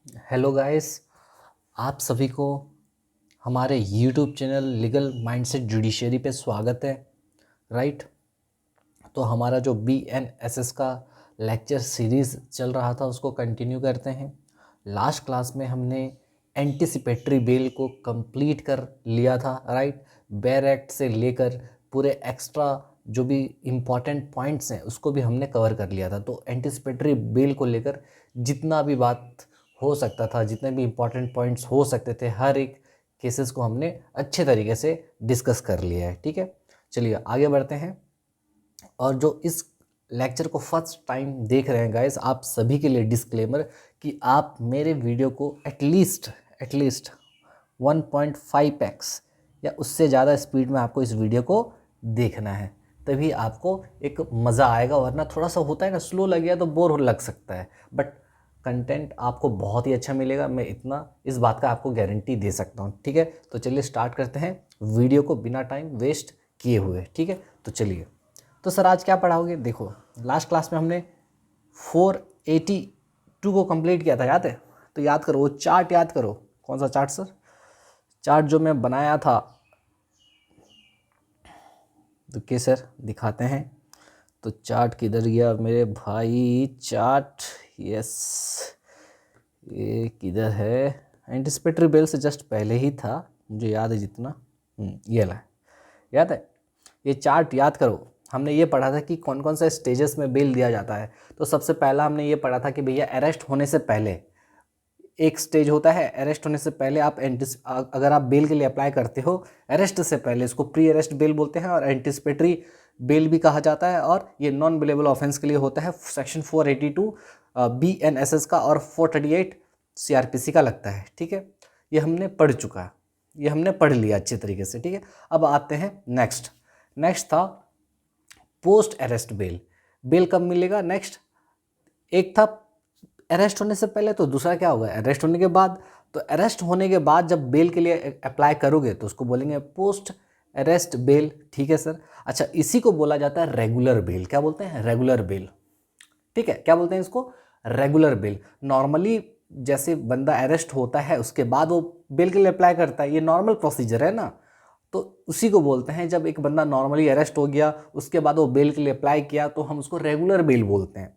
Hello guys, आप सभी को हमारे YouTube channel legal mindset judiciary पे स्वागत है। राइट। तो हमारा जो BNSS का लेक्चर सीरीज़ चल रहा था उसको कंटिन्यू करते हैं। लास्ट क्लास में हमने एंटिसिपेटरी बेल को कंप्लीट कर लिया था। राइट। बेयर एक्ट से लेकर पूरे एक्स्ट्रा जो भी इम्पॉर्टेंट पॉइंट्स हैं उसको भी हमने कवर कर लिया था। तो एंटिसिपेटरी बेल को लेकर जितना भी बात हो सकता था, जितने भी इम्पॉर्टेंट पॉइंट्स हो सकते थे, हर एक केसेस को हमने अच्छे तरीके से डिस्कस कर लिया है। ठीक है, चलिए आगे बढ़ते हैं। और जो इस लेक्चर को फर्स्ट टाइम देख रहे हैं गाइस, आप सभी के लिए डिस्क्लेमर कि आप मेरे वीडियो को एटलीस्ट 1.5x या उससे ज़्यादा स्पीड में आपको इस वीडियो को देखना है, तभी आपको एक मज़ा आएगा। वरना थोड़ा सा होता है ना, स्लो लग गया तो बोर लग सकता है, बट कंटेंट आपको बहुत ही अच्छा मिलेगा। मैं इतना इस बात का आपको गारंटी दे सकता हूँ। ठीक है, तो चलिए स्टार्ट करते हैं वीडियो को बिना टाइम वेस्ट किए हुए। ठीक है, तो चलिए। तो सर आज क्या पढ़ाओगे? देखो, लास्ट क्लास में हमने 482 को कंप्लीट किया था, याद है? तो याद करो, वो चार्ट याद करो। कौन सा चार्ट सर? चार्ट जो मैं बनाया था, तो के सर दिखाते हैं। तो चार्ट किधर गया मेरे भाई? चार्ट, यस, ये किधर है? एंटिसिपेटरी बेल से जस्ट पहले ही था, मुझे याद है जितना। ये ला, याद है? ये चार्ट याद करो। हमने ये पढ़ा था कि कौन कौन सा स्टेजेस में बेल दिया जाता है। तो सबसे पहला हमने ये पढ़ा था कि भैया अरेस्ट होने से पहले एक स्टेज होता है। अरेस्ट होने से पहले आप अगर आप बेल के लिए अप्लाई करते हो, अरेस्ट से पहले, इसको प्री अरेस्ट बेल बोलते हैं और एंटिसिपेटरी बेल भी कहा जाता है। और ये नॉन बेलेबल ऑफेंस के लिए होता है। सेक्शन 482 BNSS का और 438 CRPC का लगता है। ठीक है, ये हमने पढ़ चुका है, ये हमने पढ़ लिया अच्छे तरीके से। ठीक है, अब आते हैं नेक्स्ट था पोस्ट अरेस्ट बेल। बेल कब मिलेगा? नेक्स्ट एक था अरेस्ट होने से पहले, तो दूसरा क्या होगा? अरेस्ट होने के बाद। तो अरेस्ट होने के बाद जब बेल के लिए अप्लाई करोगे तो उसको बोलेंगे पोस्ट अरेस्ट बेल। ठीक है सर। अच्छा, इसी को बोला जाता है रेगुलर बेल। क्या बोलते हैं? Regular bell. ठीक है, क्या बोलते हैं इसको? Regular bell. नॉर्मली जैसे बंदा अरेस्ट होता है उसके बाद वो बेल के लिए अप्लाई करता है, ये नॉर्मल प्रोसीजर है ना। तो उसी को बोलते हैं, जब एक बंदा नॉर्मली अरेस्ट हो गया उसके बाद वो बेल के लिए अप्लाई किया तो हम उसको रेगुलर बेल बोलते हैं।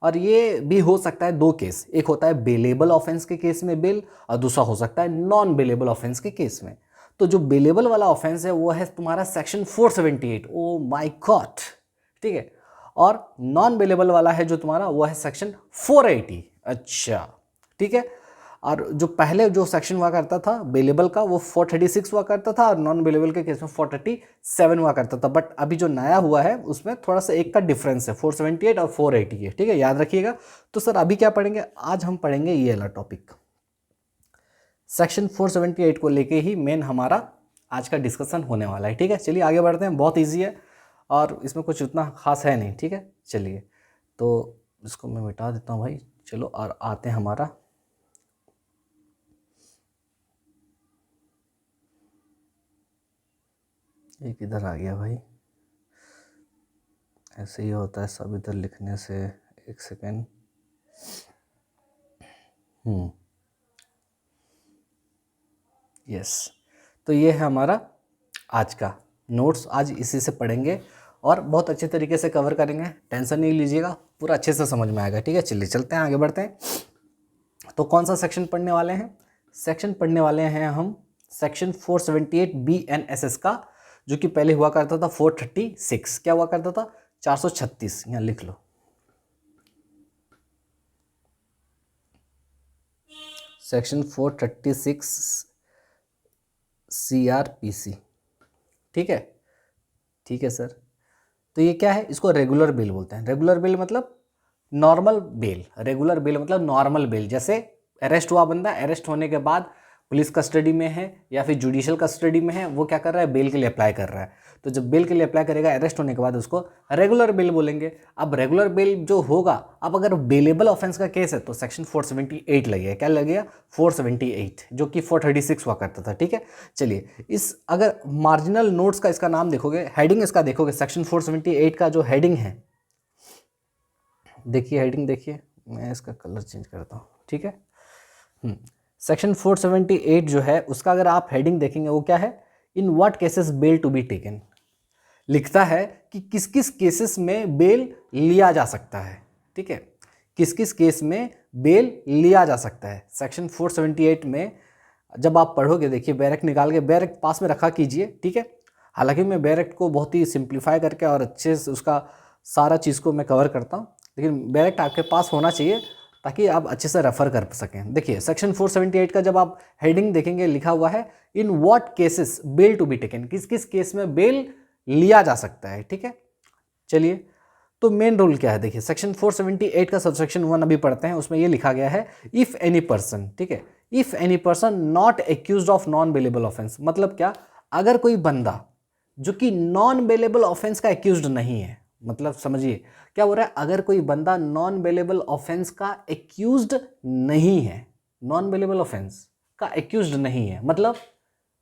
और ये भी हो सकता है दो केस, एक होता है बेलेबल ऑफेंस के केस में बेल, और दूसरा हो सकता है नॉन बेलेबल ऑफेंस के केस में। तो जो बेलेबल वाला ऑफेंस है वो है तुम्हारा सेक्शन 478। O my God. ठीक है, और नॉन बेलेबल वाला है जो तुम्हारा, वो है सेक्शन 480। अच्छा, ठीक है। और जो पहले जो सेक्शन हुआ करता था बेलेबल का, वो 436 हुआ करता था, और नॉन बेलेबल के केस में 437 हुआ करता था। बट अभी जो नया हुआ है उसमें थोड़ा सा एक का डिफरेंस है, 478 और 480 है। ठीक है, याद रखिएगा। तो सर अभी क्या पढ़ेंगे? आज हम पढ़ेंगे ये वाला टॉपिक, सेक्शन 478 को लेके ही मेन हमारा आज का डिस्कशन होने वाला है। ठीक है, चलिए आगे बढ़ते हैं। बहुत ईजी है और इसमें कुछ उतना खास है नहीं। ठीक है, चलिए तो इसको मैं मिटा देता हूँ भाई। चलो, और आते हैं हमारा, एक इधर आ गया भाई। ऐसे ही होता है सब इधर लिखने से। एक सेकेंड। यस, तो ये है हमारा आज का नोट्स। आज इसी से पढ़ेंगे और बहुत अच्छे तरीके से कवर करेंगे। टेंशन नहीं लीजिएगा, पूरा अच्छे से समझ में आएगा। ठीक है, चलिए चलते हैं, आगे बढ़ते हैं। तो कौन सा सेक्शन पढ़ने वाले हैं? सेक्शन पढ़ने वाले हैं हम सेक्शन 478 BNSS का, जो कि पहले हुआ करता था 436। क्या हुआ करता था? 436। यहाँ लिख लो, सेक्शन 436 CRPC। ठीक है, ठीक है सर। तो ये क्या है? इसको रेगुलर बेल बोलते हैं। रेगुलर बेल मतलब नॉर्मल बेल। रेगुलर बेल मतलब नॉर्मल बेल। जैसे अरेस्ट हुआ बंदा, अरेस्ट होने के बाद पुलिस कस्टडी में है या फिर जुडिशियल कस्टडी में है, वो क्या कर रहा है? बेल के लिए अप्लाई कर रहा है। तो जब बेल के लिए अप्लाई करेगा अरेस्ट होने के बाद उसको रेगुलर बेल बोलेंगे। अब रेगुलर बेल जो होगा, अब अगर बेलेबल ऑफेंस का केस है तो सेक्शन 478 लगेगा। क्या लगेगा? 478, जो कि 436 हुआ करता था। ठीक है, चलिए इस अगर मार्जिनल नोट्स का इसका नाम देखोगे, हेडिंग इसका देखोगे, सेक्शन 478 का जो हेडिंग है, देखिए हेडिंग देखिए, मैं इसका कलर चेंज करता हूँ। ठीक है, सेक्शन 478 जो है उसका अगर आप हेडिंग देखेंगे वो क्या है, in what cases bail to be taken, लिखता है कि किस किस केसेस में बेल लिया जा सकता है। ठीक है, किस किस केस में बेल लिया जा सकता है। सेक्शन 478 में जब आप पढ़ोगे, देखिए बैरक निकाल के बैरक पास में रखा कीजिए। ठीक है, हालांकि मैं बैरक को बहुत ही सिंप्लीफाई करके और अच्छे से उसका सारा चीज़ को मैं कवर करता हूँ, लेकिन बैरक आपके पास होना चाहिए ताकि आप अच्छे से रेफर कर सकें। देखिए सेक्शन 478 का जब आप हेडिंग देखेंगे लिखा हुआ है in what cases bail to be taken, किस किस केस में बेल लिया जा सकता है। ठीक है, चलिए तो मेन रूल क्या है, देखिए सेक्शन 478 का सबसेक्शन 1 अभी पढ़ते हैं। उसमें ये लिखा गया है इफ एनी पर्सन, ठीक है, if any person not accused of non bailable offence, मतलब क्या, अगर कोई बंदा जो कि नॉन बेलेबल ऑफेंस का एक्यूज्ड नहीं है, मतलब समझिए क्या हो रहा है, अगर कोई बंदा नॉन बेलेबल ऑफेंस का एक्यूज्ड नहीं है, नॉन बेलेबल ऑफेंस का एक्यूज्ड नहीं है, मतलब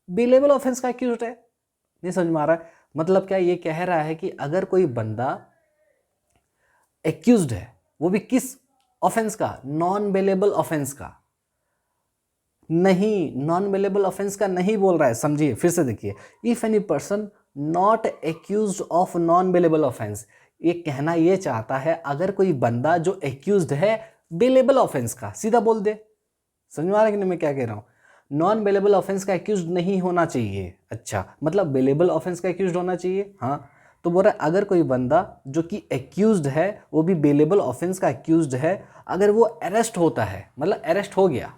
बेलेबल ऑफेंस का एक्यूज्ड है, नहीं समझ में आ रहा है। मतलब क्या ये कह रहा है कि अगर कोई बंदा एक्यूज्ड है, वो भी किस ऑफेंस का, नॉन बेलेबल ऑफेंस का, नहीं, नॉन बेलेबल ऑफेंस का नहीं बोल रहा है, समझिए फिर से देखिए, if any person not accused of non bailable offence, ये कहना ये चाहता है अगर कोई बंदा जो एक्यूज्ड है बेलेबल ऑफेंस का, सीधा बोल दे, समझ में आ रहा है कि नहीं मैं क्या कह रहा हूं, नॉन बेलेबल ऑफेंस का एक्यूज्ड नहीं होना चाहिए। अच्छा, मतलब बेलेबल ऑफेंस का एक्यूज्ड होना चाहिए। हाँ, तो बोल रहा है अगर कोई बंदा जो कि एक्यूज्ड है, वो भी बेलेबल ऑफेंस का एक्यूज्ड है, अगर वो अरेस्ट होता है, मतलब अरेस्ट हो गया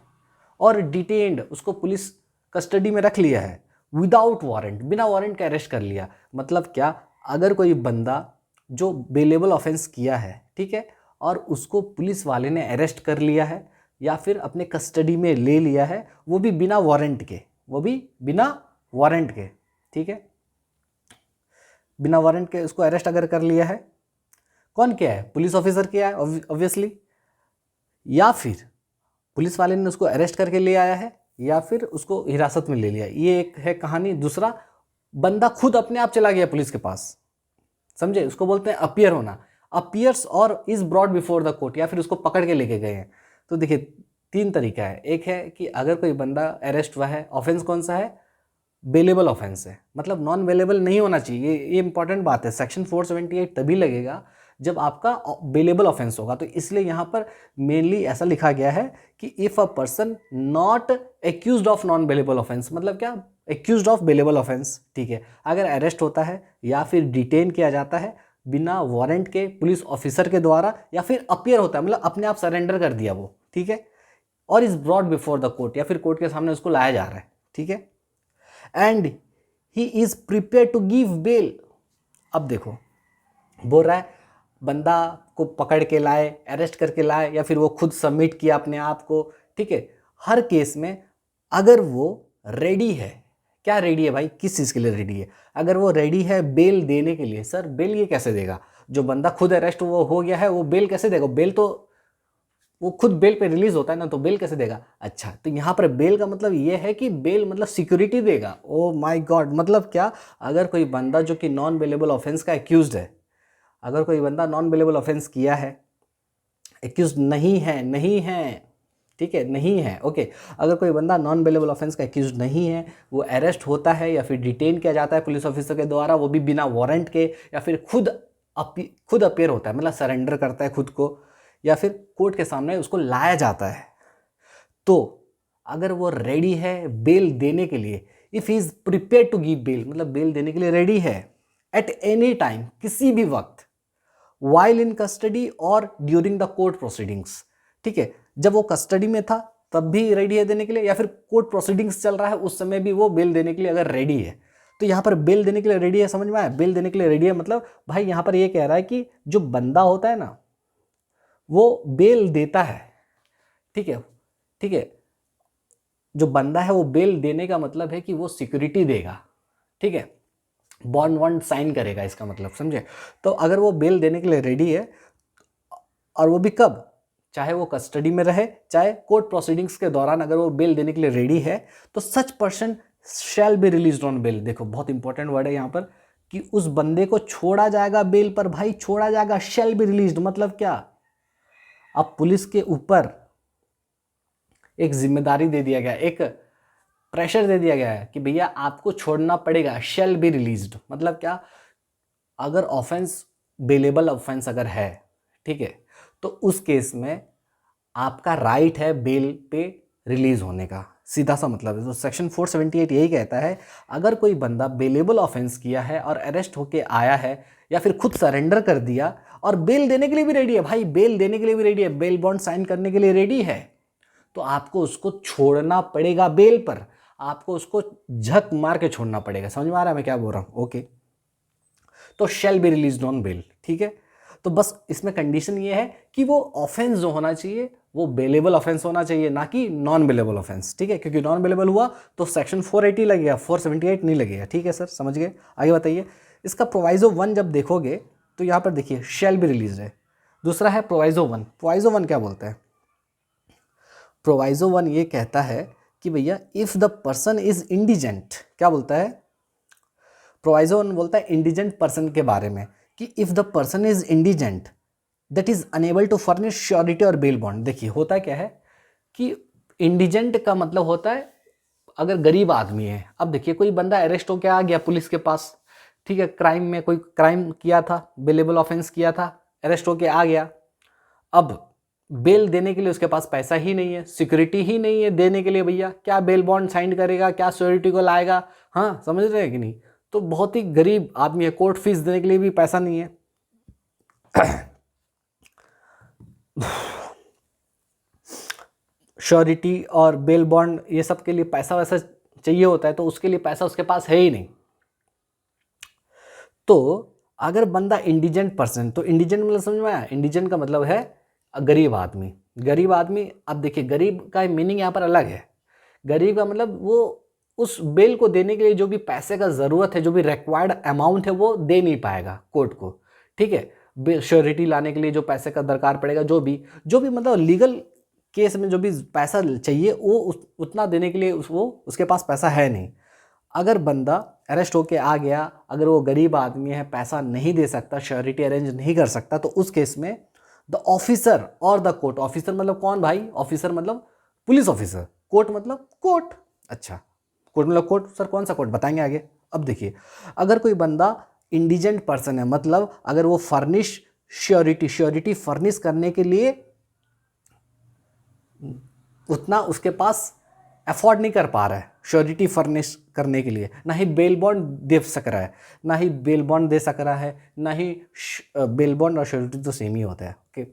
और डिटेन्ड, उसको पुलिस कस्टडी में रख लिया है विदाउट वारंट, बिना वारंट के अरेस्ट कर लिया, मतलब क्या, अगर कोई बंदा जो बेलेबल ऑफेंस किया है, ठीक है, और उसको पुलिस वाले ने अरेस्ट कर लिया है या फिर अपने कस्टडी में ले लिया है, वो भी बिना वारंट के, वो भी बिना वारंट के, ठीक है, बिना वारंट के उसको अरेस्ट अगर कर लिया है, कौन किया है, पुलिस ऑफिसर किया है ऑब्वियसली, या फिर पुलिस वाले ने उसको अरेस्ट करके ले आया है या फिर उसको हिरासत में ले लिया, ये एक है कहानी। दूसरा, बंदा खुद अपने आप चला गया पुलिस के पास, समझे, उसको बोलते हैं अपीयर होना, अपीयर्स और is brought before the court, या फिर उसको पकड़ के लेके गए हैं। तो देखिए 3 तरीका है, एक है कि अगर कोई बंदा अरेस्ट हुआ है, ऑफेंस कौन सा है, बेलेबल ऑफेंस है, मतलब नॉन बेलेबल नहीं होना चाहिए, ये इंपॉर्टेंट बात है। सेक्शन 478 तभी लगेगा जब आपका बेलेबल ऑफेंस होगा, तो इसलिए यहाँ पर मेनली ऐसा लिखा गया है कि if a person not accused of non bailable offence, मतलब क्या, एक्यूज्ड ऑफ बेलेबल ऑफेंस, ठीक है, अगर अरेस्ट होता है या फिर डिटेन किया जाता है बिना वारंट के पुलिस ऑफिसर के द्वारा, या फिर अपीयर होता है, मतलब अपने आप सरेंडर कर दिया वो, ठीक है, और is brought before the court, या फिर कोर्ट के सामने उसको लाया जा रहा है, ठीक है, and he is prepare to give bail. अब देखो बोल रहा है बंदा को पकड़ के लाए, अरेस्ट करके लाए, या फिर वो खुद सबमिट किया अपने आप को, ठीक है, हर केस में अगर वो रेडी है, क्या रेडी है भाई, किस चीज़ के लिए रेडी है, अगर वो रेडी है बेल देने के लिए। सर बेल ये कैसे देगा, जो बंदा खुद अरेस्ट वो हो गया है वो बेल कैसे देगा, बेल तो वो खुद बेल पे रिलीज होता है ना, तो बेल कैसे देगा। अच्छा, तो यहाँ पर बेल का मतलब ये है कि बेल मतलब सिक्योरिटी देगा। ओ माय गॉड, मतलब क्या, अगर कोई बंदा जो कि नॉन बेलेबल ऑफेंस का एक्यूज्ड है, अगर कोई बंदा नॉन बेलेबल ऑफेंस किया है, एक्यूज नहीं है, नहीं है, ठीक है, नहीं है, ओके, अगर कोई बंदा नॉन बेलेबल ऑफेंस का एक्यूज नहीं है, वो अरेस्ट होता है या फिर डिटेन किया जाता है पुलिस ऑफिसर के द्वारा, वो भी बिना वारंट के, या फिर खुद अपीयर होता है, मतलब सरेंडर करता है खुद को, या फिर कोर्ट के सामने उसको लाया जाता है, तो अगर वो रेडी है बेल देने के लिए, if he is prepare to give bail, मतलब बेल देने के लिए रेडी है, एट एनी टाइम, किसी भी वक्त, वाइल इन कस्टडी और ड्यूरिंग द कोर्ट प्रोसीडिंग्स, ठीक है, जब वो कस्टडी में था तब भी रेडी है देने के लिए, या फिर कोर्ट प्रोसीडिंग्स चल रहा है उस समय भी वो बेल देने के लिए अगर रेडी है, तो यहाँ पर बेल देने के लिए रेडी है, समझ में आया, बेल देने के लिए रेडी है, मतलब भाई यहाँ पर ये कह रहा है कि जो बंदा होता है ना वो बेल देता है, ठीक है, ठीक है, जो बंदा है वो बेल देने का मतलब है कि वो सिक्योरिटी देगा, ठीक है, बॉन्ड वॉन्ड साइन करेगा, इसका मतलब समझे। तो अगर वो बेल देने के लिए रेडी है, और वो भी कब, चाहे वो कस्टडी में रहे चाहे कोर्ट प्रोसीडिंग्स के दौरान, अगर वो बेल देने के लिए रेडी है, तो such person shall be released on bail. देखो बहुत इंपॉर्टेंट वर्ड है यहाँ पर कि उस बंदे को छोड़ा जाएगा बेल पर, भाई छोड़ा जाएगा, शैल बी रिलीज्ड मतलब क्या, अब पुलिस के ऊपर एक जिम्मेदारी दे दिया गया, एक प्रेशर दे दिया गया है कि भैया आपको छोड़ना पड़ेगा, शैल बी रिलीज्ड। मतलब क्या, अगर ऑफेंस बेलेबल ऑफेंस अगर है, ठीक है, तो उस केस में आपका राइट है बेल पे रिलीज होने का, सीधा सा मतलब है। तो सेक्शन 478 यही कहता है, अगर कोई बंदा बेलेबल ऑफेंस किया है और अरेस्ट होके आया है या फिर खुद सरेंडर कर दिया और बेल देने के लिए भी रेडी है, भाई बेल देने के लिए भी रेडी है, बेल बॉन्ड साइन करने के लिए रेडी है, तो आपको उसको छोड़ना पड़ेगा बेल पर, आपको उसको झक मार के छोड़ना पड़ेगा। समझ में आ रहा है मैं क्या बोल रहा हूँ? ओके, तो shall be release on bail, ठीक है। तो बस इसमें कंडीशन ये है कि वो ऑफेंस जो होना चाहिए वो बेलेबल ऑफेंस होना चाहिए, ना कि नॉन बेलेबल ऑफेंस, ठीक है, क्योंकि नॉन बेलेबल हुआ तो सेक्शन 480 लगेगा, 478 नहीं लगेगा, ठीक है सर, समझ गए? आगे बताइए। इसका प्रोवाइजो 1 जब देखोगे तो यहाँ पर देखिए शैल बी रिलीज है, दूसरा है प्रोवाइजो 1। प्रोवाइजो 1 क्या बोलता है? प्रोवाइजो 1 ये कहता है कि भैया if the person is indigent, क्या बोलता है? प्रोवाइजो 1 बोलता है इंडिजेंट पर्सन के बारे में कि if the person is indigent that is unable to furnish surety or bail bond. देखिए होता क्या है कि इंडिजेंट का मतलब होता है अगर गरीब आदमी है। अब देखिए कोई बंदा अरेस्ट होकर आ गया पुलिस के पास, ठीक है, क्राइम में कोई क्राइम किया था, बेलेबल ऑफेंस किया था, अरेस्ट होकर आ गया, अब बेल देने के लिए उसके पास पैसा ही नहीं है, सिक्योरिटी ही नहीं है देने के लिए, भैया क्या बेल बॉन्ड साइन करेगा, क्या श्योरिटी को लाएगा? हाँ, समझ रहे हैं कि नहीं? तो बहुत ही गरीब आदमी है, कोर्ट फीस देने के लिए भी पैसा नहीं है। श्योरिटी और बेल बॉन्ड ये सब के लिए पैसा वैसा चाहिए होता है, तो उसके लिए पैसा उसके पास है ही नहीं। तो अगर बंदा इंडिजेंट पर्सन, तो इंडिजेंट मतलब समझ में आया? इंडिजेंट का मतलब है गरीब आदमी। गरीब आदमी, अब देखिए गरीब का मीनिंग यहाँ पर अलग है। गरीब का मतलब वो उस बेल को देने के लिए जो भी पैसे का ज़रूरत है, जो भी रिक्वायर्ड अमाउंट है वो दे नहीं पाएगा कोर्ट को, ठीक है। श्योरिटी लाने के लिए जो पैसे का दरकार पड़ेगा, जो भी मतलब लीगल केस में जो भी पैसा चाहिए वो उतना देने के लिए वो उसके पास पैसा है नहीं। अगर बंदा अरेस्ट होके आ गया, अगर वो गरीब आदमी है, पैसा नहीं दे सकता, श्योरिटी अरेंज नहीं कर सकता, तो उस केस में द ऑफिसर और द कोर्ट, ऑफिसर मतलब कौन भाई? ऑफिसर मतलब पुलिस ऑफिसर, कोर्ट मतलब कोर्ट। अच्छा, कोर्ट मतलब कोर्ट, सर कौन सा कोर्ट बताएंगे आगे। अब देखिए अगर कोई बंदा इंडिजेंट पर्सन है, मतलब अगर वो फर्निश श्योरिटी फर्निश करने के लिए उतना उसके पास अफोर्ड नहीं कर पा रहा है श्योरिटी फर्निश करने के लिए, ना ही बेल बॉन्ड दे सक रहा है, ना ही बेल बॉन्ड दे सक रहा है, ना ही बेल बॉन्ड और श्योरिटी तो सेम ही होता है, ओके,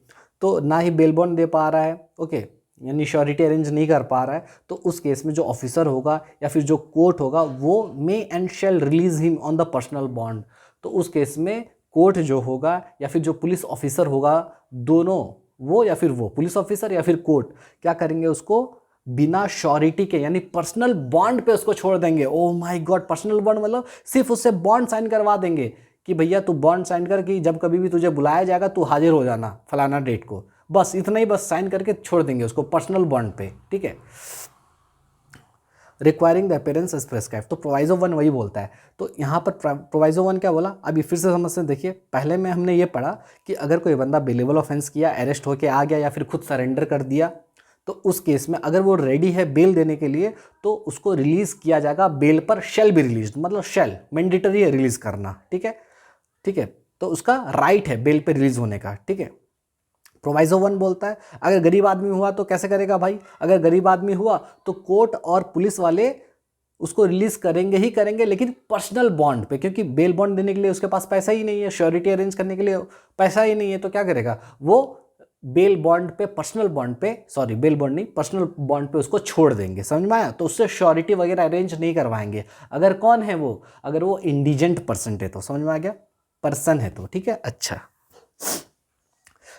तो ना ही बेल बॉन्ड दे पा रहा है, ओके, यानी श्योरिटी अरेंज नहीं कर पा रहा है, तो उस केस में जो ऑफिसर होगा या फिर जो कोर्ट होगा वो may and shall release him on the personal bond. तो उस केस में कोर्ट जो होगा या फिर जो पुलिस ऑफिसर होगा, दोनों, वो या फिर वो पुलिस ऑफिसर या फिर कोर्ट क्या करेंगे, उसको बिना श्योरिटी के यानी पर्सनल बॉन्ड पे उसको छोड़ देंगे। Oh my God, personal bond मतलब सिर्फ उससे बॉन्ड साइन करवा देंगे कि भैया तू बॉन्ड साइन कर कि जब कभी भी तुझे बुलाया जाएगा तू हाजिर हो जाना फलाना डेट को, बस इतना ही, बस साइन करके छोड़ देंगे उसको पर्सनल बॉन्ड पे, ठीक है। Requiring the appearance as prescribe, तो प्रोवाइजो 1 वही बोलता है। तो यहाँ पर प्रोवाइजो 1 क्या बोला, अभी फिर से समझते हैं। देखिए पहले में हमने ये पढ़ा कि अगर कोई बंदा बेलेबल ऑफेंस किया, अरेस्ट होके आ गया या फिर खुद सरेंडर कर दिया, तो उस केस में अगर वो रेडी है बेल देने के लिए तो उसको रिलीज किया जाएगा बेल पर, शेल बी रिलीज, मतलब शेल मैंडेटरी है रिलीज करना, ठीक है, ठीक है, तो उसका राइट है बेल पे रिलीज होने का, ठीक है। प्रोवाइजो 1 बोलता है अगर गरीब आदमी हुआ तो कैसे करेगा भाई, अगर गरीब आदमी हुआ तो कोर्ट और पुलिस वाले उसको रिलीज करेंगे ही करेंगे, लेकिन पर्सनल बॉन्ड पे, क्योंकि बेल बॉन्ड देने के लिए उसके पास पैसा ही नहीं है, श्योरिटी अरेंज करने के लिए पैसा ही नहीं है, तो क्या करेगा वो बेल बॉन्ड पे, पर्सनल बॉन्ड पे, सॉरी बेल बॉन्ड नहीं, पर्सनल बॉन्ड पे उसको छोड़ देंगे, समझ में आया। तो उससे श्योरिटी वगैरह अरेंज नहीं करवाएंगे। अगर कौन है वो, अगर वो इंडिजेंट पर्सन है तो, समझ में आ गया, पर्सन है तो, ठीक है। अच्छा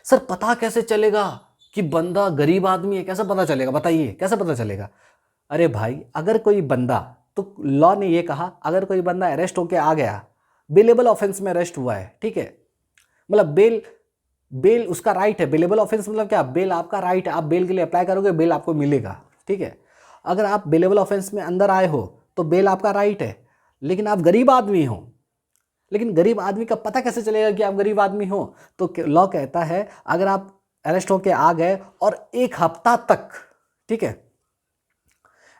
सर पता कैसे चलेगा कि बंदा गरीब आदमी है, कैसे पता चलेगा, बताइए कैसे पता चलेगा? अरे भाई अगर कोई बंदा, तो लॉ ने ये कहा अगर कोई बंदा अरेस्ट होके आ गया, बेलेबल ऑफेंस में अरेस्ट हुआ है, ठीक है, मतलब बेल उसका राइट है, बेलेबल ऑफेंस मतलब क्या, बेल आपका राइट है, आप बेल के लिए अप्लाई करोगे बेल आपको मिलेगा, ठीक है। अगर आप बेलेबल ऑफेंस में अंदर आए हो तो बेल आपका राइट है, लेकिन आप गरीब आदमी हो, लेकिन गरीब आदमी का पता कैसे चलेगा कि आप गरीब आदमी हो? तो लॉ कहता है अगर आप अरेस्ट होके आ गए और 1 हफ्ता तक, ठीक है,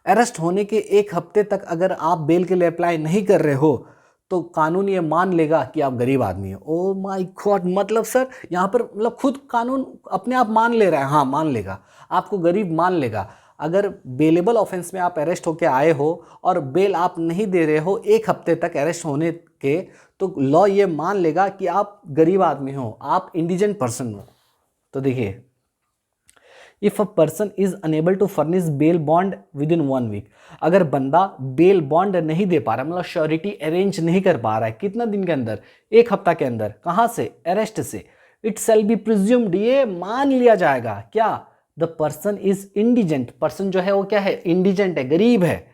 अरेस्ट होने के 1 हफ्ते तक अगर आप बेल के लिए अप्लाई नहीं कर रहे हो तो कानून ये मान लेगा कि आप गरीब आदमी हो। ओ माय गॉड, मतलब सर यहाँ पर मतलब खुद कानून अपने आप मान ले रहा है, हाँ मान लेगा, आपको गरीब मान लेगा। अगर बेलेबल ऑफेंस में आप अरेस्ट होके आए हो और बेल आप नहीं दे रहे हो 1 हफ्ते तक अरेस्ट होने के, तो लॉ ये मान लेगा कि आप गरीब आदमी हो, आप इंडिजेंट पर्सन हो। तो देखिए, if a person is unable to furnish bail bond with in 1 week, अगर बंदा बेल बॉन्ड नहीं दे पा रहा, मतलब श्योरिटी अरेंज नहीं कर पा रहा है, कितना दिन के अंदर, 1 हफ्ता के अंदर, कहाँ से, अरेस्ट से, इट शैल बी प्रिज्यूम्ड, ये मान लिया जाएगा क्या, the person is indigent, person जो है वो क्या है, इंडिजेंट है, गरीब है,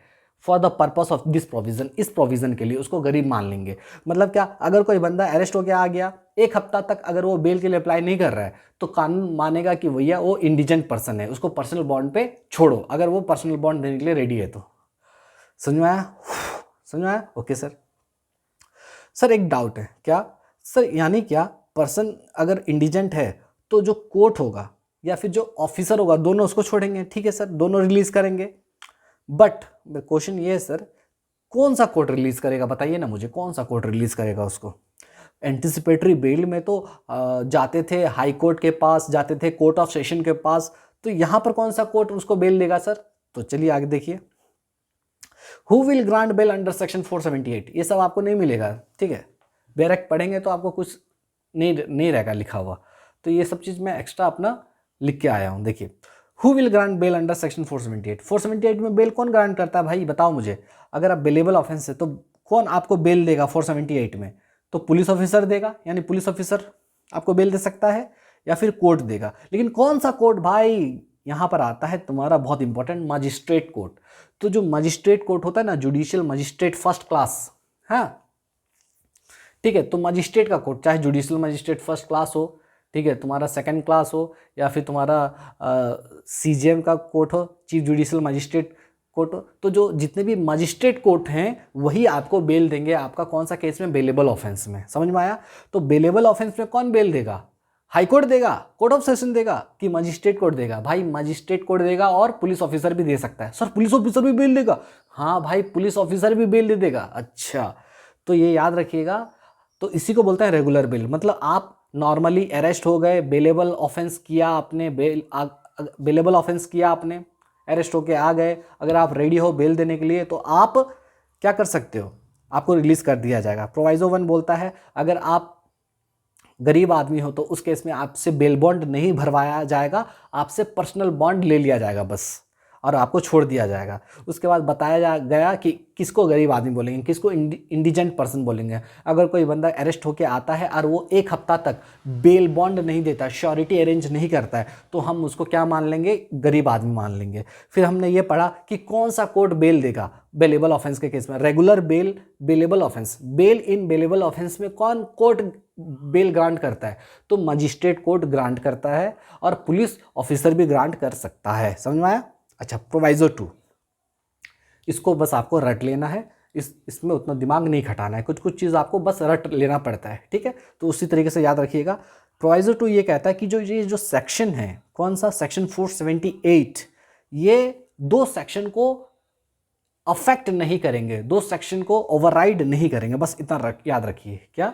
for the purpose of this provision, इस प्रोविजन के लिए उसको गरीब मान लेंगे। मतलब क्या, अगर कोई बंदा अरेस्ट होकर आ गया 1 हफ्ता तक अगर वो बेल के लिए अप्लाई नहीं कर रहा है तो कानून मानेगा कि भैया वो इंडिजेंट पर्सन है, उसको पर्सनल बॉन्ड पे छोड़ो, अगर वो पर्सनल बॉन्ड देने के लिए रेडी है तो। समझ में आया, समझ में आया, ओके सर। सर एक डाउट है, क्या सर, यानी क्या पर्सन अगर इंडिजेंट है तो जो कोर्ट होगा या फिर जो ऑफिसर होगा दोनों उसको छोड़ेंगे, ठीक है सर, दोनों रिलीज करेंगे। बट क्वेश्चन ये है सर, कौन सा कोर्ट रिलीज करेगा, बताइए ना मुझे, कौन सा कोर्ट रिलीज करेगा उसको। एंटिसिपेटरी बेल में तो जाते थे हाई कोर्ट के पास, जाते थे कोर्ट ऑफ सेशन के पास, तो यहाँ पर कौन सा कोर्ट उसको बेल देगा सर। तो चलिए आगे देखिए, who will grant bell under section 478, ये सब आपको नहीं मिलेगा, ठीक है, डायरेक्ट पढ़ेंगे तो आपको कुछ नहीं रहेगा लिखा हुआ, तो ये सब चीज़ मैं एक्स्ट्रा अपना लिख के आया हूँ। देखिए, who will grant bell under section 478, 478 में बेल कौन ग्रांट करता है भाई, बताओ मुझे। अगर आप बेलेबल ऑफेंस है तो कौन आपको बेल देगा 478 में, तो पुलिस ऑफिसर देगा, यानी पुलिस ऑफिसर आपको बेल दे सकता है, या फिर कोर्ट देगा। लेकिन कौन सा कोर्ट भाई, यहाँ पर आता है तुम्हारा बहुत इंपॉर्टेंट, मजिस्ट्रेट कोर्ट। तो जो मजिस्ट्रेट कोर्ट होता है ना, जुडिशियल मजिस्ट्रेट फर्स्ट क्लास, हाँ ठीक है, तो मजिस्ट्रेट का कोर्ट, चाहे जुडिशियल मजिस्ट्रेट फर्स्ट क्लास हो, ठीक है, तुम्हारा सेकंड क्लास हो, या फिर तुम्हारा सीजेएम का कोर्ट हो, चीफ जुडिशियल मजिस्ट्रेट कोर्ट हो, तो जो जितने भी मजिस्ट्रेट कोर्ट हैं वही आपको बेल देंगे, आपका कौन सा केस में, बेलेबल ऑफेंस में। समझ में आया। तो बेलेबल ऑफेंस में कौन बेल देगा, हाई कोर्ट देगा, कोर्ट ऑफ सेशन देगा, कि मजिस्ट्रेट कोर्ट देगा। भाई मजिस्ट्रेट कोर्ट देगा, और पुलिस ऑफिसर भी दे सकता है। सर पुलिस ऑफिसर भी बेल देगा, हाँ भाई पुलिस ऑफिसर भी बेल दे देगा। अच्छा, तो ये याद रखिएगा। तो इसी को बोलते हैं रेगुलर बेल, मतलब आप नॉर्मली अरेस्ट हो गए, बेलेबल ऑफेंस किया आपने, बेलेबल ऑफेंस किया आपने, अरेस्ट होके आ गए, अगर आप रेडी हो बेल देने के लिए तो आप क्या कर सकते हो, आपको रिलीज कर दिया जाएगा। प्रोवाइजो 1 बोलता है अगर आप गरीब आदमी हो तो उस केस में आपसे बेल बॉन्ड नहीं भरवाया जाएगा, आपसे पर्सनल बॉन्ड ले लिया जाएगा बस, और आपको छोड़ दिया जाएगा। उसके बाद बताया गया कि किसको गरीब आदमी बोलेंगे, किसको इंडिजेंट पर्सन बोलेंगे। अगर कोई बंदा अरेस्ट होके आता है और वो 1 हफ्ता तक बेल बॉन्ड नहीं देता, श्योरिटी अरेंज नहीं करता है, तो हम उसको क्या मान लेंगे, गरीब आदमी मान लेंगे। फिर हमने ये पढ़ा कि कौन सा कोर्ट बेल देगा बेलेबल ऑफेंस के केस में, regular bail, bailable offence, bail in bailable offence में कौन कोर्ट बेल ग्रांट करता है, तो मजिस्ट्रेट कोर्ट ग्रांट करता है, और पुलिस ऑफिसर भी ग्रांट कर सकता है। समझ में आया। अच्छा, प्रोवाइजो 2, इसको बस आपको रट लेना है, इसमें उतना दिमाग नहीं खटाना है, कुछ कुछ चीज़ आपको बस रट लेना पड़ता है, ठीक है। तो उसी तरीके से याद रखिएगा। प्रोवाइजो 2 ये कहता है कि जो सेक्शन है, कौन सा, सेक्शन 478, ये 2 सेक्शन को अफेक्ट नहीं करेंगे, 2 सेक्शन को ओवरराइड नहीं करेंगे, बस इतना याद रखिए। क्या,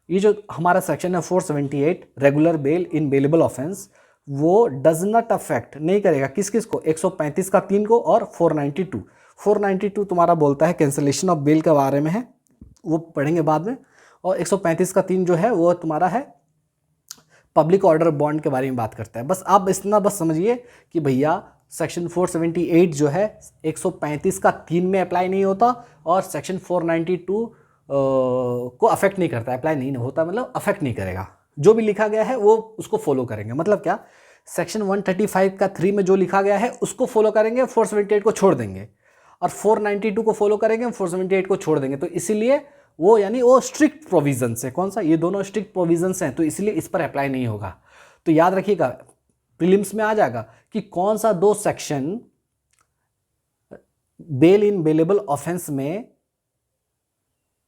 ये जो हमारा सेक्शन है 478 regular bell in bailable offence, वो डज नॉट अफेक्ट, नहीं करेगा किस किस को, 135 का 3 को, और 492 तुम्हारा बोलता है कैंसलेशन ऑफ बेल के बारे में है, वो पढ़ेंगे बाद में। और 135 का 3 जो है वो तुम्हारा है पब्लिक ऑर्डर बॉन्ड के बारे में बात करता है। बस आप इतना बस समझिए कि भैया सेक्शन 478 जो है 135 का 3 में अप्लाई नहीं होता, और सेक्शन 492 को अफेक्ट नहीं करता, अप्लाई नहीं होता, मतलब अफेक्ट नहीं करेगा। जो भी लिखा गया है वो उसको फॉलो करेंगे। मतलब क्या, सेक्शन 135 का 3 में जो लिखा गया है उसको फॉलो करेंगे, 478 को छोड़ देंगे, और 492 को फॉलो करेंगे, 478 को छोड़ देंगे। तो इसीलिए वो, यानी वो स्ट्रिक्ट प्रोविजंस है। कौन सा, ये दोनों स्ट्रिक्ट प्रोविजंस हैं, तो इसलिए इस पर अप्लाई नहीं होगा। तो याद रखिएगा, प्रीलिम्स में आ जाएगा कि कौन सा 2 section bell in bailable offence में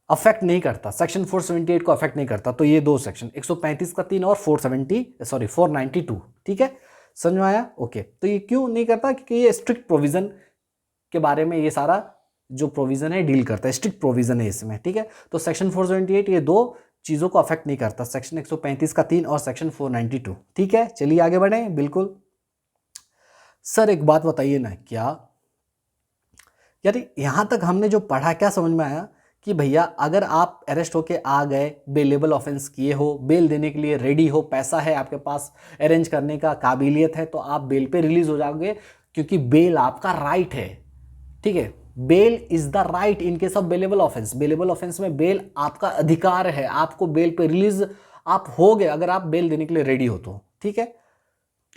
अफेक्ट नहीं करता, सेक्शन 478 को अफेक्ट नहीं करता। तो ये 2 सेक्शन 135 का 3 और 492, ठीक है, समझ में आया। ओके, तो ये क्यों नहीं करता, क्योंकि ये स्ट्रिक्ट प्रोविजन के बारे में ये सारा जो प्रोविज़न है डील करता है, स्ट्रिक्ट प्रोविज़न है इसमें, ठीक है। तो सेक्शन 478 ये 2 चीज़ों को अफेक्ट नहीं करता, सेक्शन 135 का 3 और सेक्शन 492, ठीक है। चलिए आगे बढ़ें। बिल्कुल सर एक बात बताइए ना, क्या यानी यहाँ तक हमने जो पढ़ा क्या समझ में आया कि भैया अगर आप अरेस्ट होके आ गए, बेलेबल ऑफेंस किए हो, बेल देने के लिए रेडी हो, पैसा है आपके पास, अरेंज करने का काबिलियत है, तो आप बेल पे रिलीज हो जाओगे, क्योंकि बेल आपका राइट है, ठीक है। Bail is the right in case of bailable offence. Bailable offence में बेल आपका अधिकार है, आपको बेल पे रिलीज आप हो गए अगर आप बेल देने के लिए रेडी हो तो, ठीक है।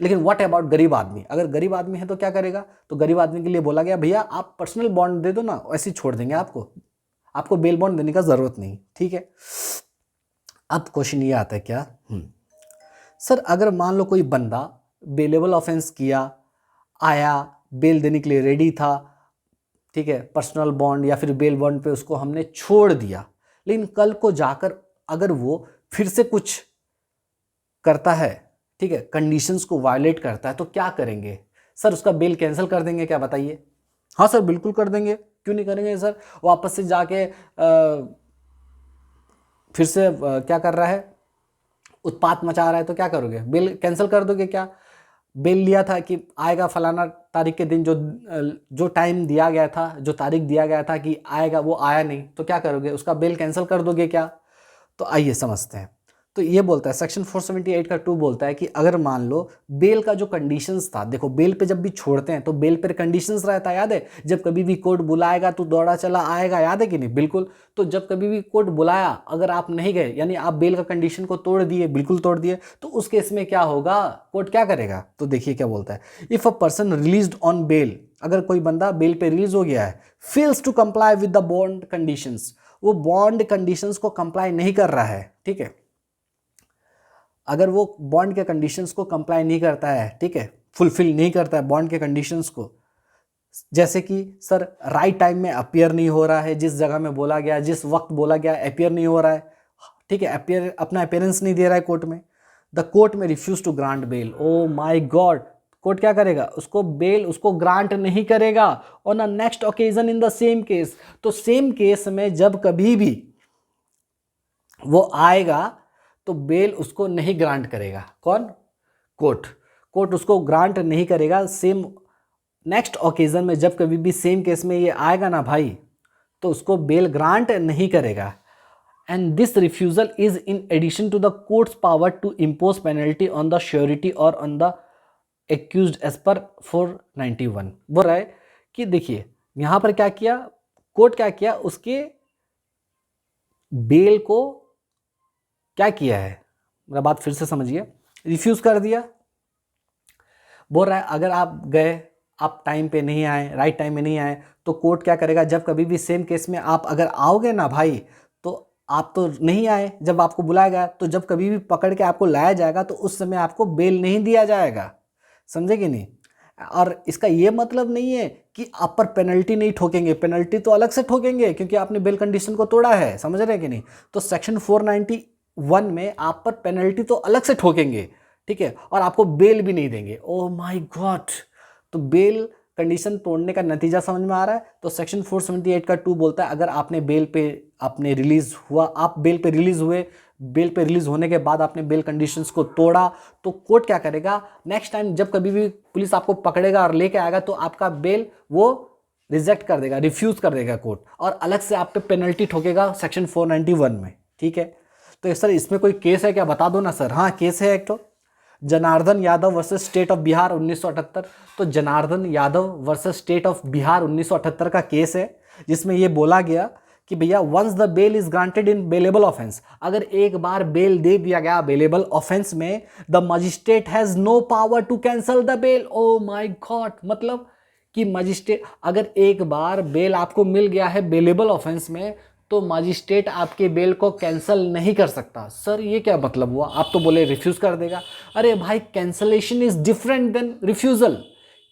लेकिन व्हाट अबाउट गरीब आदमी? अगर गरीब आदमी है तो क्या करेगा? तो गरीब आदमी के लिए बोला गया भैया आप पर्सनल बॉन्ड दे दो ना, ऐसे ही छोड़ देंगे आपको बेल बॉन्ड देने का जरूरत नहीं, ठीक है। अब क्वेश्चन ये आता है क्या, सर अगर मान लो कोई बंदा बेलेबल ऑफेंस किया, आया, बेल देने के लिए रेडी था, ठीक है, पर्सनल बॉन्ड या फिर बेल बॉन्ड पे उसको हमने छोड़ दिया, लेकिन कल को जाकर अगर वो फिर से कुछ करता है, ठीक है, कंडीशंस को वायलेट करता है, तो क्या करेंगे? सर उसका बेल कैंसिल कर देंगे क्या, बताइए? हाँ सर बिल्कुल कर देंगे, क्यों नहीं करेंगे सर। वापस से जाके फिर से क्या कर रहा है, उत्पात मचा रहा है, तो क्या करोगे? बेल कैंसिल कर दोगे क्या? बेल लिया था कि आएगा फलाना तारीख के दिन, जो टाइम दिया गया था, जो तारीख दिया गया था कि आएगा, वो आया नहीं, तो क्या करोगे? उसका बेल कैंसिल कर दोगे क्या? तो आइए समझते हैं। तो ये बोलता है सेक्शन 478 का 2 बोलता है कि अगर मान लो बेल का जो कंडीशंस था, देखो बेल पे जब भी छोड़ते हैं तो बेल पे कंडीशंस रहता है, याद है? जब कभी भी कोर्ट बुलाएगा तो दौड़ा चला आएगा, याद है कि नहीं? बिल्कुल। तो जब कभी भी कोर्ट बुलाया, अगर आप नहीं गए, यानी आप बेल का कंडीशन को तोड़ दिए, बिल्कुल तोड़ दिए, तो उस केस में क्या होगा? कोर्ट क्या करेगा? तो देखिए क्या बोलता है, if a person released on bail, अगर कोई बंदा बेल पे रिलीज हो गया है, fails to comply with the bond conditions, वो बॉन्ड कंडीशंस को कंप्लाई नहीं कर रहा है, ठीक है, अगर वो बॉन्ड के कंडीशंस को कंप्लाई नहीं करता है, ठीक है, फुलफिल नहीं करता है बॉन्ड के कंडीशंस को, जैसे कि सर राइट टाइम में अपीयर नहीं हो रहा है, जिस जगह में बोला गया, जिस वक्त बोला गया अपीयर नहीं हो रहा है, ठीक है, अपीयर अपना अपीयरेंस नहीं दे रहा है कोर्ट में, द कोर्ट में refuse to grant bail. Oh my God, court क्या करेगा? उसको बेल उसको ग्रांट नहीं करेगा on a next occasion in the same case. तो सेम केस में जब कभी भी वो आएगा तो बेल उसको नहीं ग्रांट करेगा। कौन? कोर्ट उसको ग्रांट नहीं करेगा। सेम नेक्स्ट ओकेजन में जब कभी भी सेम केस में ये आएगा ना भाई, तो उसको बेल ग्रांट नहीं करेगा। And this refusal is in addition to the court's power to impose penalty on the surety और on the accused as per 491। बोल रहा है कि देखिए यहां पर क्या किया कोर्ट, क्या किया, उसके बेल को क्या किया है, मेरा बात फिर से समझिए, रिफ्यूज कर दिया। बोल रहा है अगर आप गए, आप टाइम पे नहीं आए, राइट टाइम में नहीं आए, तो कोर्ट क्या करेगा? जब कभी भी सेम केस में आप अगर आओगे ना भाई, तो आप तो नहीं आए जब आपको बुलाया गया, तो जब कभी भी पकड़ के आपको लाया जाएगा तो उस समय आपको बेल नहीं दिया जाएगा, समझे कि नहीं? और इसका ये मतलब नहीं है कि आप पर पेनल्टी नहीं ठोकेंगे, पेनल्टी तो अलग से ठोकेंगे क्योंकि आपने बेल कंडीशन को तोड़ा है, समझ रहे हैं कि नहीं? तो सेक्शन 491 में आप पर पेनल्टी तो अलग से ठोकेंगे, ठीक है, और आपको बेल भी नहीं देंगे। ओह माय गॉड, तो बेल कंडीशन तोड़ने का नतीजा समझ में आ रहा है। तो सेक्शन 478 का 2 बोलता है अगर आपने बेल पे आपने रिलीज हुआ, आप बेल पे रिलीज हुए, बेल पे रिलीज होने के बाद आपने बेल कंडीशंस को तोड़ा, तो कोर्ट क्या करेगा? नेक्स्ट टाइम जब कभी भी पुलिस आपको पकड़ेगा और लेके आएगा तो आपका बेल वो रिजेक्ट कर देगा, रिफ्यूज कर देगा कोर्ट, और अलग से आप पे पेनल्टी ठोकेगा सेक्शन 491 में, ठीक है। तो सर इसमें कोई केस है क्या, बता दो ना सर। हाँ केस है एक, तो Janardan Yadav versus state of Bihar 1978। तो Janardan Yadav versus state of Bihar 1978 का केस है, जिसमें यह बोला गया कि भैया once the bail is granted in bailable offence, अगर एक बार बेल दे दिया गया बेलेबल ऑफेंस में, the magistrate has no power to cancel the bail. Oh my God, मतलब कि मजिस्ट्रेट, अगर एक बार बेल आपको मिल गया है बेलेबल ऑफेंस में, तो मजिस्ट्रेट आपके बेल को कैंसिल नहीं कर सकता। सर ये क्या मतलब हुआ? आप तो बोले रिफ्यूज कर देगा। अरे भाई cancellation is different than refusal.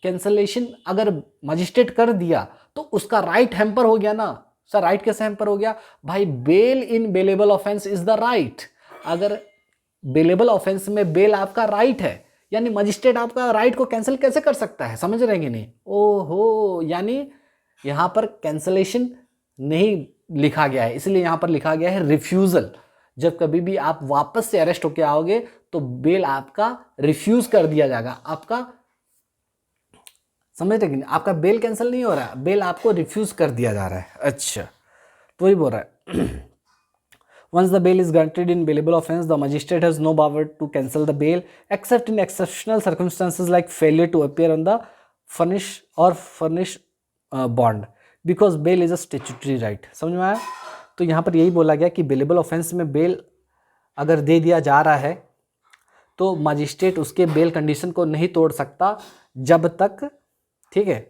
Cancellation अगर मजिस्ट्रेट कर दिया तो उसका राइट हैम्पर हो गया ना। सर राइट कैसे हैम्पर हो गया? भाई bail in bailable offence is the right. अगर बेलेबल ऑफेंस में बेल आपका राइट है, यानी मजिस्ट्रेट आपका राइट को कैंसिल कैसे कर सकता है? समझ रहे हैं कि नहीं? ओहो, यानी यहाँ पर कैंसलेशन नहीं लिखा गया है, इसलिए यहाँ पर लिखा गया है रिफ्यूज़ल। जब कभी भी आप वापस से अरेस्ट होके आओगे तो बेल आपका रिफ्यूज कर दिया जाएगा, आपका समझते कि नहीं, आपका बेल कैंसिल नहीं हो रहा है, बेल आपको रिफ्यूज कर दिया जा रहा है। अच्छा, तो वही बोल रहा है once the bail is granted in bailable offence the magistrate has no power to cancel the bail except in exceptional circumstances like failure to appear on the furnish bond because bail is a statutory right. समझ में आया? तो यहाँ पर यही बोला गया कि बेलेबल ऑफेंस में बेल अगर दे दिया जा रहा है तो मजिस्ट्रेट उसके बेल कंडीशन को नहीं तोड़ सकता जब तक, ठीक है,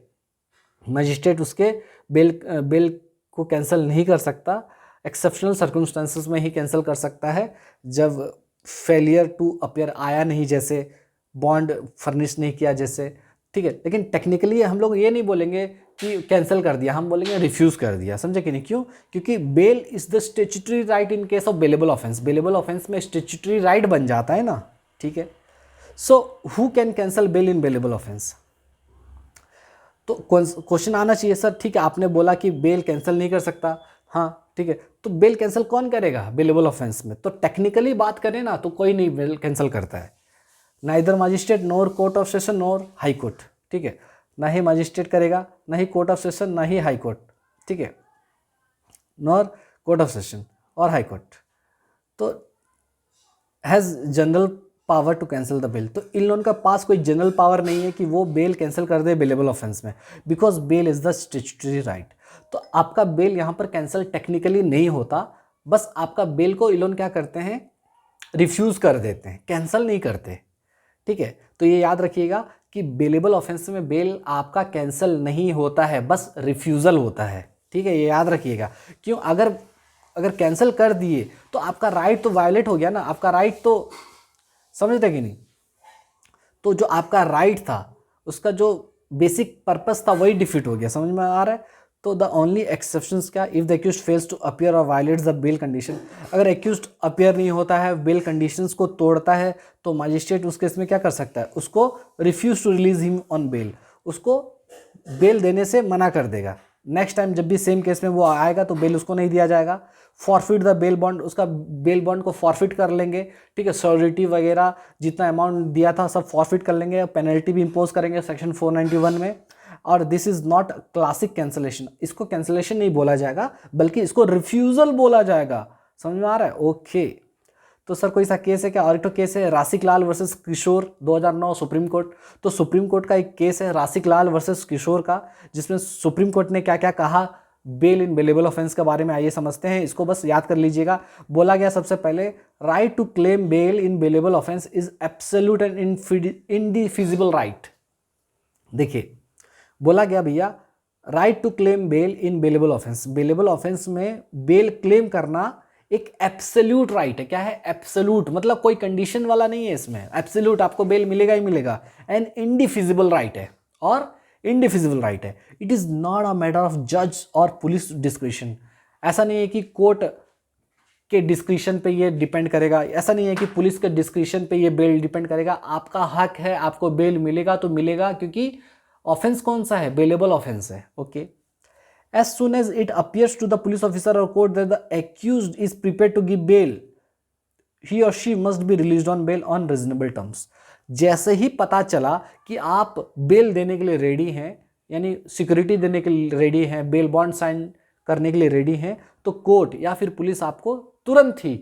मजिस्ट्रेट उसके बेल को कैंसिल नहीं कर सकता, एक्सेप्शनल सर्कमस्टांसेस में ही कैंसिल कर सकता है जब फेलियर टू अपीयर आया नहीं, जैसे बॉन्ड फर्निश नहीं किया जैसे, ठीक है। लेकिन टेक्निकली हम लोग ये नहीं बोलेंगे कि कैंसिल कर दिया, हम बोलेंगे रिफ्यूज़ कर दिया। समझे कि नहीं? क्यों? क्योंकि bail is the statutory right in case of bailable offence. Bailable offence में स्टैट्यूटरी राइट बन जाता है ना, ठीक है। So who can cancel bail in bailable offence? तो क्वेश्चन आना चाहिए सर, ठीक है, आपने बोला कि बेल कैंसिल नहीं कर सकता, हाँ ठीक है, तो बेल कैंसिल कौन करेगा बेलेबल ऑफेंस में? तो टेक्निकली बात करें ना तो कोई नहीं बेल कैंसिल करता है, neither magistrate NOR court of session NOR high court, ठीक है। ना ही मजिस्ट्रेट करेगा, ना ही कोर्ट ऑफ सेशन, ना ही हाई कोर्ट, ठीक है, नॉर कोर्ट ऑफ सेशन और हाई कोर्ट तो has general power to cancel the bail. तो इन लोगों का पास कोई जनरल पावर नहीं है कि वो बेल कैंसिल कर दे बेलेबल ऑफेंस में, because bail is the statutory right. तो आपका बेल यहाँ पर कैंसिल टेक्निकली नहीं होता, बस आपका बेल को इन लोग क्या करते हैं, रिफ्यूज़ कर देते हैं, कैंसिल नहीं करते, ठीक है। तो ये याद रखिएगा कि बेलेबल ऑफेंस में बेल आपका कैंसिल नहीं होता है, बस रिफ्यूज़ल होता है, ठीक है, ये याद रखिएगा। क्यों? अगर कैंसिल कर दिए तो आपका राइट तो वायलेट हो गया ना, आपका राइट तो, समझते कि नहीं, तो जो आपका राइट था उसका जो बेसिक पर्पस था वही डिफीट हो गया। समझ में आ रहा है? तो द ओनली एक्सेप्शंस क्या, if the accused fails to appear or violates the bail condition. अगर एक्यूज्ड अपीयर नहीं होता है, बेल कंडीशंस को तोड़ता है, तो मजिस्ट्रेट उस केस में क्या कर सकता है, उसको refuse to release him on bail, उसको बेल देने से मना कर देगा। नेक्स्ट टाइम जब भी सेम केस में वो आएगा तो बेल उसको नहीं दिया जाएगा। फॉरफिट द बेल बॉन्ड, उसका बेल बॉन्ड को फॉरफिट कर लेंगे, ठीक है, श्योरिटी वगैरह जितना अमाउंट दिया था सब फॉरफिट कर लेंगे, पेनल्टी भी इम्पोज करेंगे सेक्शन 491 में। और this is not classic cancellation, इसको कैंसलेशन नहीं बोला जाएगा बल्कि इसको रिफ्यूजल बोला जाएगा। समझ में आ रहा है? ओके। तो सर कोई सा केस है क्या? और एक तो केस है राशिक लाल वर्सेस किशोर 2009 सुप्रीम कोर्ट। तो सुप्रीम कोर्ट का एक केस है राशिक लाल वर्सेस किशोर का, जिसमें सुप्रीम कोर्ट ने क्या क्या कहा बेल इन बेलेबल ऑफेंस के बारे में, आइए समझते हैं। इसको बस याद कर लीजिएगा। बोला गया सबसे पहले, right to claim bail in bailable offence is absolute and indefeasible right. देखिए बोला गया भैया, right to claim bail in bailable offence, bailable offence में बेल क्लेम करना एक एब्सोल्यूट राइट है। क्या है? एब्सोल्यूट, मतलब कोई कंडीशन वाला नहीं है इसमें, एब्सोल्यूट आपको बेल मिलेगा ही मिलेगा। एंड इंडिफिजिबल राइट है, और इंडिफिजिबल राइट है। It is not a matter of जज और पुलिस डिस्क्रिशन। ऐसा नहीं है कि कोर्ट के डिस्क्रिशन पे ये डिपेंड करेगा, ऐसा नहीं है कि पुलिस के डिस्क्रिशन पे ये बेल डिपेंड करेगा। आपका हक है, आपको बेल मिलेगा तो मिलेगा, क्योंकि ऑफेंस कौन सा है? बेलेबल ऑफेंस है। Okay. As soon as it appears to the police officer or court that the accused is prepared to give bail, he or she must be released on bail on reasonable terms. जैसे ही पता चला कि आप bell देने के लिए ready हैं, यानी सिक्योरिटी देने के लिए रेडी हैं, बेल बॉन्ड साइन करने के लिए रेडी हैं, तो कोर्ट या फिर पुलिस आपको तुरंत ही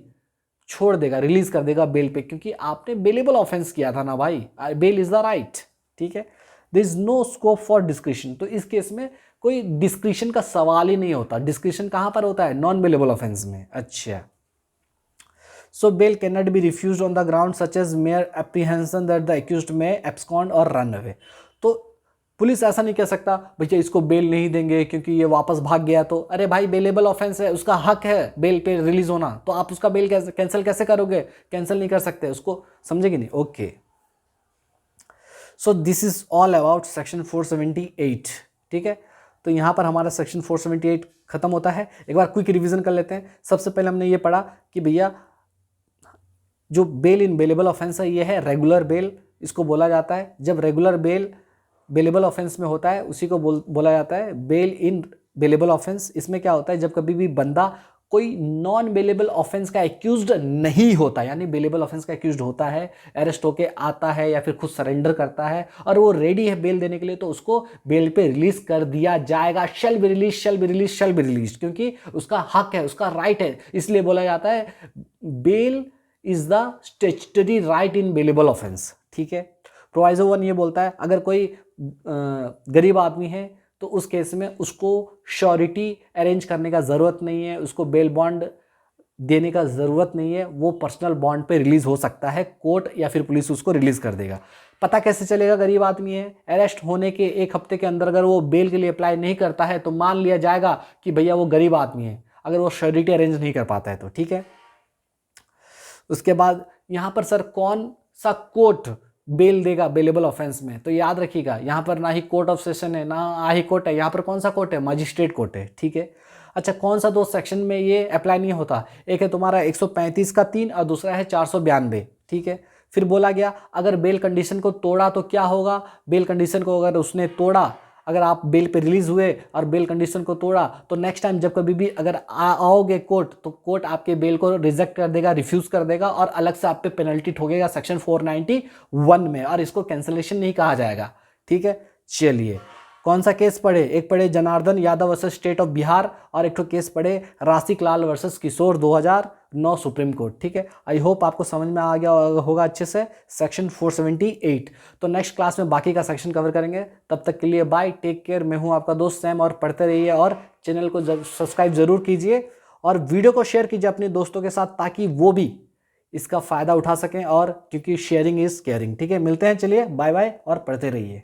छोड़ देगा, रिलीज कर देगा बेल पे, क्योंकि आपने बेलेबल ऑफेंस किया था ना भाई। बेल इज द राइट, ठीक है। There is no scope for discretion. तो इस केस में कोई डिस्क्रिशन का सवाल ही नहीं होता। डिस्क्रिशन कहां पर होता है? नॉन बेलेबल ऑफेंस में। अच्छा, so bail cannot be refused on the ground such as mere apprehension that the accused may abscond और रन अवे। तो पुलिस ऐसा नहीं कह सकता भैया इसको बेल नहीं देंगे क्योंकि ये वापस भाग गया। तो अरे भाई बेलेबल ऑफेंस है, उसका हक है बेल पे रिलीज होना, तो आप उसका बेल कैंसिल कैसे करोगे? कैंसिल नहीं कर सकते उसको, समझे कि नहीं? Okay. So this is all about section 478, ठीक है। तो यहाँ पर हमारा सेक्शन 478 खत्म होता है। एक बार क्विक रिवीजन कर लेते हैं। सबसे पहले हमने ये पढ़ा कि भैया जो बेल इन बेलेबल ऑफेंस है ये है रेगुलर बेल, इसको बोला जाता है। जब रेगुलर बेल बेलेबल ऑफेंस में होता है उसी को बोला जाता है बेल इन बेलेबल ऑफेंस। इसमें क्या होता है, जब कभी भी बंदा कोई नॉन बेलेबल ऑफेंस का एक्यूज्ड नहीं होता, यानी बेलेबल ऑफेंस का एक्यूज्ड होता है, अरेस्ट होके आता है या फिर खुद सरेंडर करता है और वो रेडी है बेल देने के लिए, तो उसको बेल पे रिलीज कर दिया जाएगा। शैल be release, shell be release, shell be release, क्योंकि उसका हक है, उसका राइट है, इसलिए बोला जाता है bail is the statutory right in bailable offence. ठीक है। प्रोवाइजो 1 ये बोलता है अगर कोई गरीब आदमी है तो उस केस में उसको श्योरिटी अरेंज करने का ज़रूरत नहीं है, उसको बेल बॉन्ड देने का ज़रूरत नहीं है, वो पर्सनल बॉन्ड पे रिलीज़ हो सकता है, कोर्ट या फिर पुलिस उसको रिलीज़ कर देगा। पता कैसे चलेगा गरीब आदमी है? अरेस्ट होने के 1 हफ्ते के अंदर अगर वो बेल के लिए अप्लाई नहीं करता है तो मान लिया जाएगा कि भैया वो गरीब आदमी है, अगर वो श्योरिटी अरेंज नहीं कर पाता है तो। ठीक है। उसके बाद यहाँ पर सर कौन सा कोर्ट बेल देगा बेलेबल ऑफेंस में, तो याद रखिएगा यहाँ पर ना ही कोर्ट ऑफ सेशन है ना हाई कोर्ट है, यहाँ पर कौन सा कोर्ट है? मजिस्ट्रेट कोर्ट है। ठीक है। अच्छा, कौन सा 2 सेक्शन में ये अप्लाई नहीं होता? एक है तुम्हारा 135 का 3 और दूसरा है 492। ठीक है। फिर बोला गया अगर बेल कंडीशन को तोड़ा तो क्या होगा? बेल कंडीशन को अगर उसने तोड़ा, अगर आप बेल पे रिलीज हुए और बेल कंडीशन को तोड़ा तो नेक्स्ट टाइम जब कभी भी अगर आओगे कोर्ट, तो कोर्ट आपके बेल को रिजेक्ट कर देगा, रिफ्यूज कर देगा और अलग से आप पे पेनल्टी ठोकेगा सेक्शन 491 में, और इसको कैंसिलेशन नहीं कहा जाएगा। ठीक है। चलिए, कौन सा केस पढ़े? एक पढ़े Janardan Yadav versus state of Bihar और एक तो केस पढ़े राशिक लाल वर्सेस किशोर 2009 सुप्रीम कोर्ट। ठीक है। आई होप आपको समझ में आ गया होगा अच्छे से सेक्शन 478। तो नेक्स्ट क्लास में बाकी का सेक्शन कवर करेंगे। तब तक के लिए बाय, टेक केयर। मैं हूं आपका दोस्त सैम और पढ़ते रहिए और चैनल को सब्सक्राइब जरूर कीजिए और वीडियो को शेयर कीजिए अपने दोस्तों के साथ ताकि वो भी इसका फ़ायदा उठा सकें, और क्योंकि शेयरिंग इज़ केयरिंग। ठीक है। मिलते हैं, चलिए बाय बाय और पढ़ते रहिए।